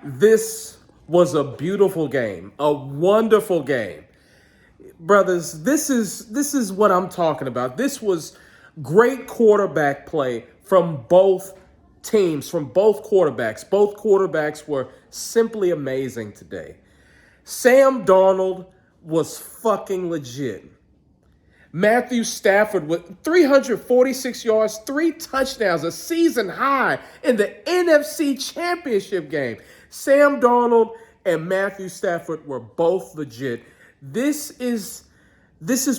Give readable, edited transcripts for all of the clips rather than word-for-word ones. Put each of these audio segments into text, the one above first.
This was a beautiful game, a wonderful game. Brothers, this is what I'm talking about. This was great quarterback play from both teams, from both quarterbacks. Both quarterbacks were simply amazing today. Sam Darnold was fucking legit. Matthew Stafford with 346 yards, 3 touchdowns, a season high in the NFC Championship game. Sam Darnold and Matthew Stafford were both legit. This is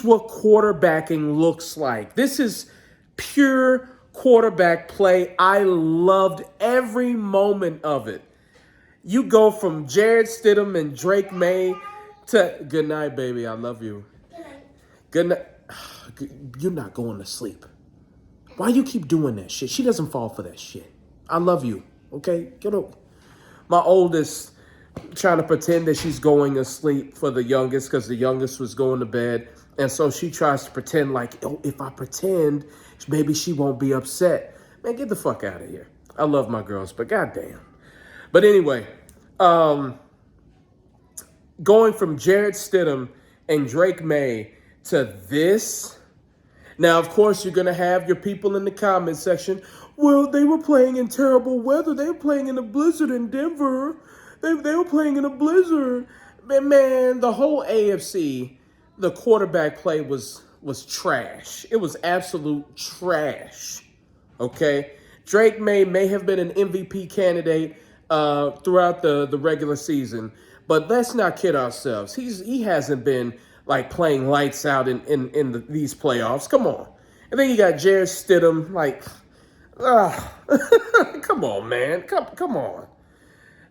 what quarterbacking looks like. This is pure quarterback play. I loved every moment of it. You go from Jared Stidham and Drake May to good night, baby. I love you. Good night. You're not going to sleep. Why you keep doing that shit? She doesn't fall for that shit. I love you. Okay? Get up. My oldest trying to pretend that she's going to sleep for the youngest because the youngest was going to bed. And so she tries to pretend like, oh, if I pretend, maybe she won't be upset. Man, get the fuck out of here. I love my girls, but goddamn. But anyway, going from Jared Stidham and Drake May to this. Now, of course, you're going to have your people in the comment section. Well, they were playing in terrible weather. They were playing in a blizzard in Denver. They were playing in a blizzard. Man, the whole AFC, the quarterback play was trash. It was absolute trash. Okay? Drake may have been an MVP candidate throughout the regular season, but let's not kid ourselves. He hasn't been like playing lights out in these playoffs. Come on. And then you got Jared Stidham, like, come on, man. Come on.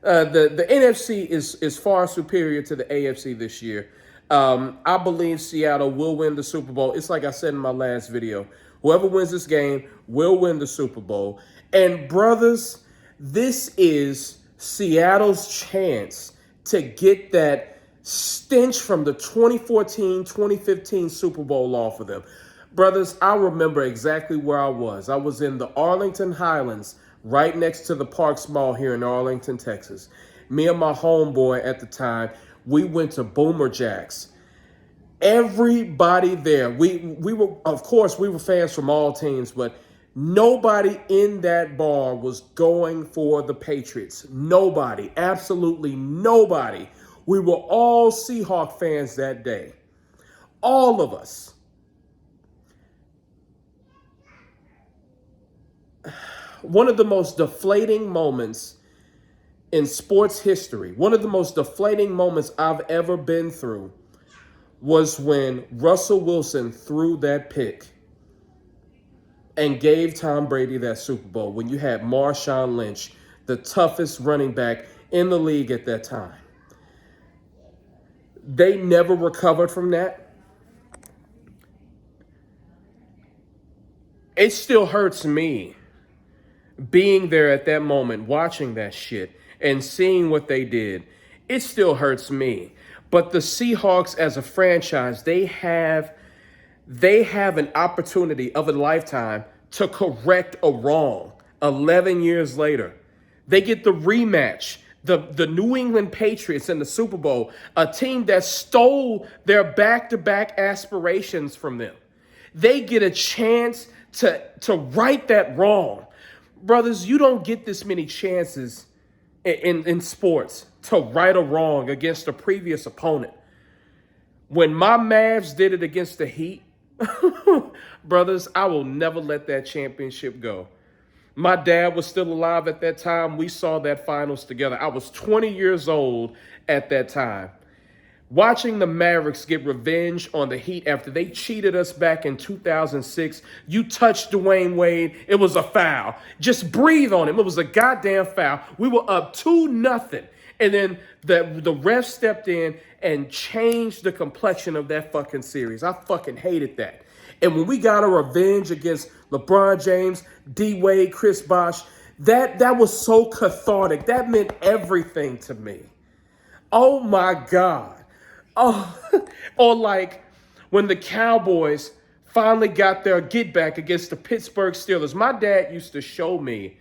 The NFC is far superior to the AFC this year. I believe Seattle will win the Super Bowl. It's like I said in my last video. Whoever wins this game will win the Super Bowl. And brothers, this is Seattle's chance to get that stench from the 2014-2015 Super Bowl off of them. Brothers, I remember exactly where I was. I was in the Arlington Highlands, right next to the Parks Mall here in Arlington, Texas. Me and my homeboy at the time, we went to Boomer Jacks. Everybody there, we were, of course, we were fans from all teams, but nobody in that bar was going for the Patriots. Nobody, absolutely nobody. We were all Seahawks fans that day. All of us. One of the most deflating moments in sports history, one of the most deflating moments I've ever been through was when Russell Wilson threw that pick and gave Tom Brady that Super Bowl when you had Marshawn Lynch, the toughest running back in the league at that time. They never recovered from that. It still hurts me being there at that moment, watching that shit and seeing what they did. It still hurts me. But the Seahawks as a franchise, they have an opportunity of a lifetime to correct a wrong 11 years later. They get the rematch. The New England Patriots in the Super Bowl, a team that stole their back-to-back aspirations from them. They get a chance to right that wrong. Brothers, you don't get this many chances in sports to right a wrong against a previous opponent. When my Mavs did it against the Heat, brothers, I will never let that championship go. My dad was still alive at that time. We saw that finals together. I was 20 years old at that time. Watching the Mavericks get revenge on the Heat after they cheated us back in 2006. You touched Dwayne Wade, it was a foul. Just breathe on him. It was a goddamn foul. We were up 2-0. And then the ref stepped in and changed the complexion of that fucking series. I fucking hated that. And when we got a revenge against LeBron James, D-Wade, Chris Bosh, that was so cathartic. That meant everything to me. Oh, my God. Oh, or like when the Cowboys finally got their get back against the Pittsburgh Steelers. My dad used to show me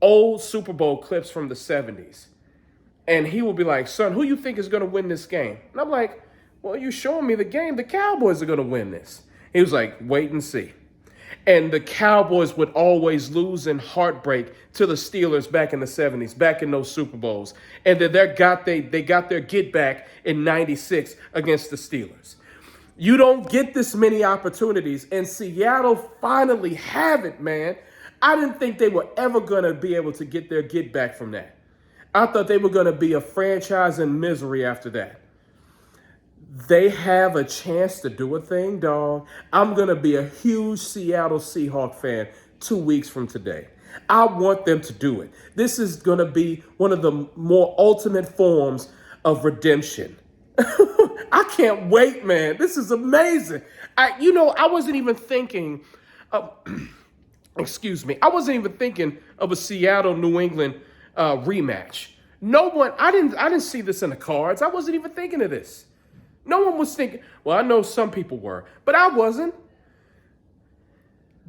old Super Bowl clips from the 70s. And he will be like, son, who you think is going to win this game? And I'm like, well, you showing me the game. The Cowboys are going to win this. He was like, wait and see. And the Cowboys would always lose in heartbreak to the Steelers back in the 70s, back in those Super Bowls. And then they got their get back in 96 against the Steelers. You don't get this many opportunities, and Seattle finally have it, man. I didn't think they were ever going to be able to get their get back from that. I thought they were going to be a franchise in misery after that. They have a chance to do a thing, dog. I'm going to be a huge Seattle Seahawks fan 2 weeks from today. I want them to do it. This is going to be one of the more ultimate forms of redemption. I can't wait, man. This is amazing. I wasn't even thinking of, I wasn't even thinking of a Seattle-New England rematch. I didn't see this in the cards. I wasn't even thinking of this. No one was thinking, well, I know some people were, but I wasn't.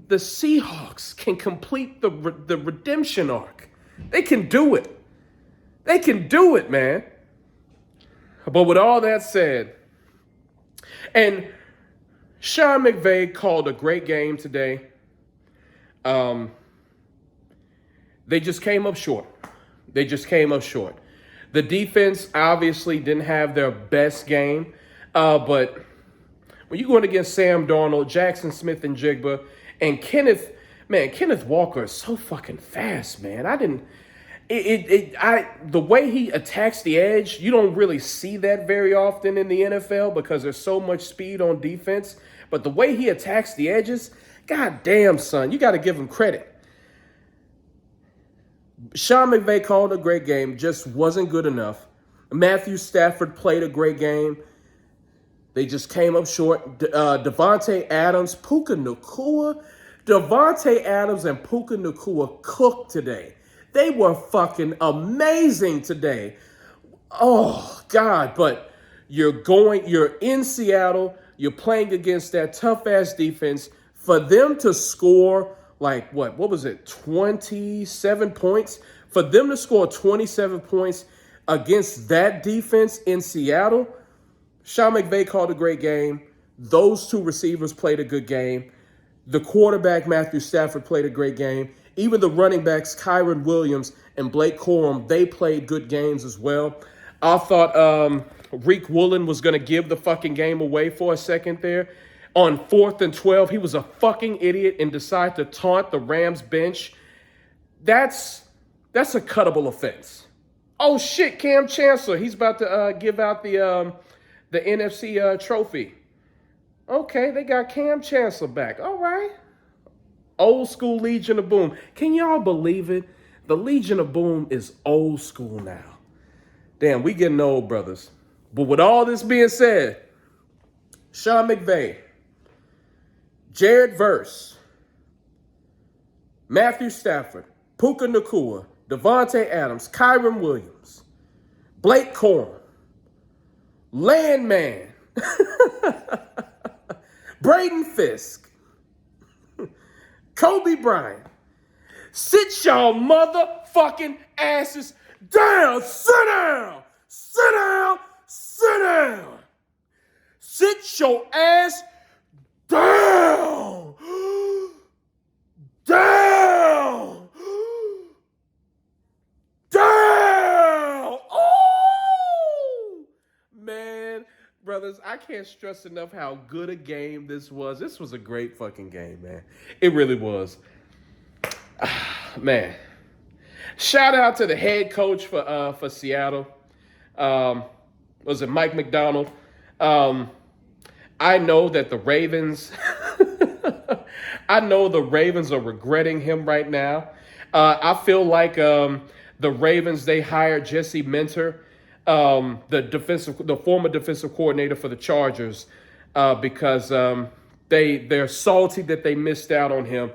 The Seahawks can complete the redemption arc. They can do it. They can do it, man. But with all that said, and Sean McVay called a great game today. They just came up short. The defense obviously didn't have their best game. But when you're going against Sam Darnold, Jackson Smith and Jigba, and Kenneth Walker is so fucking fast, man. The way he attacks the edge, you don't really see that very often in the NFL because there's so much speed on defense. But the way he attacks the edges, goddamn, son, you got to give him credit. Sean McVay called a great game, just wasn't good enough. Matthew Stafford played a great game. They just came up short. Devontae Adams, Puka Nacua. Devontae Adams and Puka Nacua cooked today. They were fucking amazing today. Oh, God. But you're in Seattle. You're playing against that tough-ass defense. For them to score, like, what was it, 27 points? For them to score 27 points against that defense in Seattle, Sean McVay called a great game. Those two receivers played a good game. The quarterback, Matthew Stafford, played a great game. Even the running backs, Kyron Williams and Blake Corum, they played good games as well. I thought Reek Woolen was going to give the fucking game away for a second there. On 4th and 12, he was a fucking idiot and decided to taunt the Rams bench. That's a cuttable offense. Oh, shit, Cam Chancellor. He's about to give out the NFC trophy. Okay, they got Cam Chancellor back. All right. Old school Legion of Boom. Can y'all believe it? The Legion of Boom is old school now. Damn, we getting old, brothers. But with all this being said, Sean McVay, Jared Verse, Matthew Stafford, Puka Nacua, Devontae Adams, Kyron Williams, Blake Corum, Landman, Braden Fisk, Kobe Bryant. Sit y'all motherfucking asses down. Sit down. Sit down. Sit down. Sit your ass down. Down. Down. Oh, man. Brothers, I can't stress enough how good a game this was. This was a great fucking game, man. It really was. Man. Shout out to the head coach for Seattle. Was it Mike McDonald? I know that the Ravens are regretting him right now. I feel like the Ravens, they hired Jesse Minter, the former defensive coordinator for the Chargers, because they're salty that they missed out on him.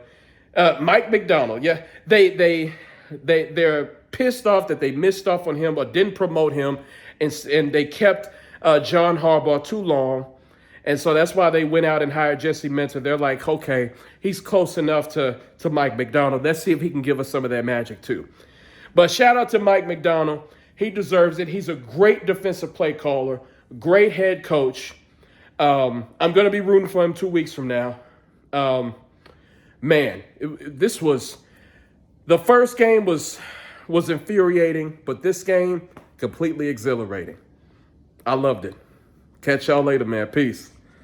Mike McDonald, yeah, they're pissed off that they missed off on him or didn't promote him, and they kept John Harbaugh too long. And so that's why they went out and hired Jesse Minter. They're like, okay, he's close enough to Mike McDonald. Let's see if he can give us some of that magic too. But shout out to Mike McDonald. He deserves it. He's a great defensive play caller, great head coach. I'm going to be rooting for him 2 weeks from now. This was the first game was infuriating, but this game completely exhilarating. I loved it. Catch y'all later, man. Peace.